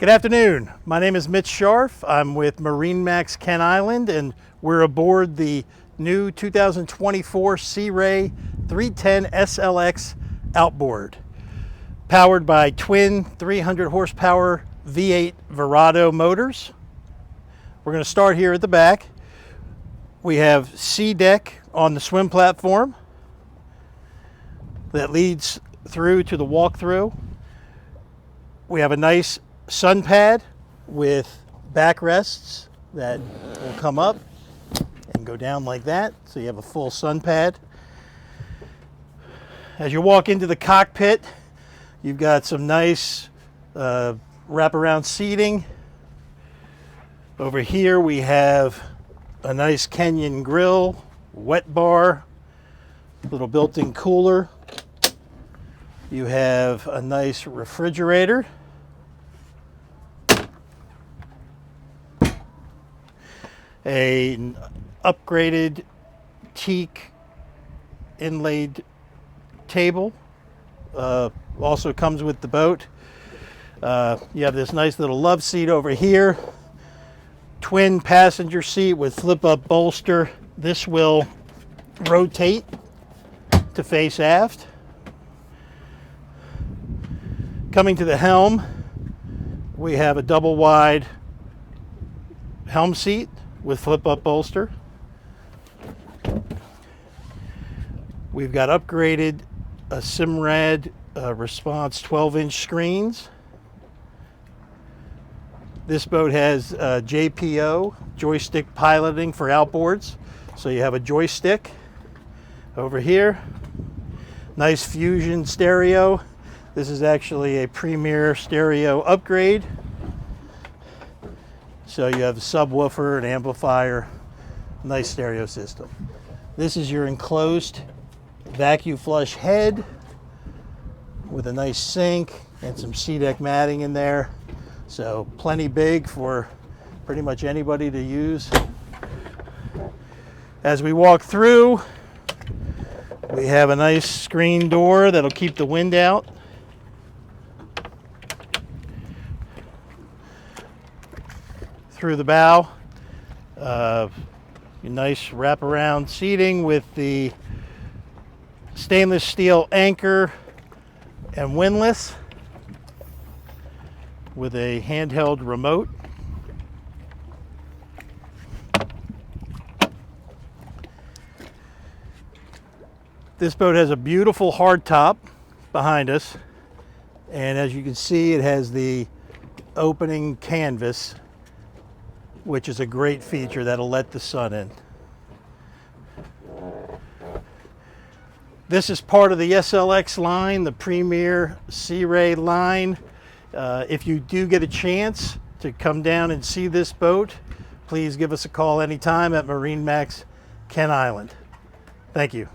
Good afternoon. My name is Mitch Scharf. I'm with MarineMax Kent Island, and we're aboard the new 2024 Sea Ray 310 SLX Outboard, powered by twin 300 horsepower V8 Verado motors. We're going to start here at the back. We have sea deck on the swim platform that leads through to the walkthrough. We have a nice sun pad with backrests that will come up and go down like that, so you have a full sun pad. As you walk into the cockpit, you've got some nice wraparound seating. Over here we have a nice Kenyan grill, wet bar, little built-in cooler. You have a nice refrigerator. An upgraded teak inlaid table also comes with the boat. You have this nice little love seat over here. Twin passenger seat with flip-up bolster. This will rotate to face aft. Coming to the helm, we have a double wide helm seat with flip-up bolster. We've got upgraded Simrad Response 12-inch screens. This boat has JPO, joystick piloting for outboards. So you have a joystick over here. Nice Fusion stereo. This is actually a premier stereo upgrade. So you have a subwoofer, an amplifier, nice stereo system. This is your enclosed vacuum flush head with a nice sink and some sea deck matting in there. So plenty big for pretty much anybody to use. As we walk through, we have a nice screen door that'll keep the wind out. Through the bow, nice wraparound seating with the stainless steel anchor and windlass with a handheld remote. This boat has a beautiful hard top behind us, and as you can see, it has the opening canvas, which is a great feature that'll let the sun in. This is part of the SLX line, the premier Sea Ray line. If you do get a chance to come down and see this boat, please give us a call anytime at MarineMax Kent Island. Thank you.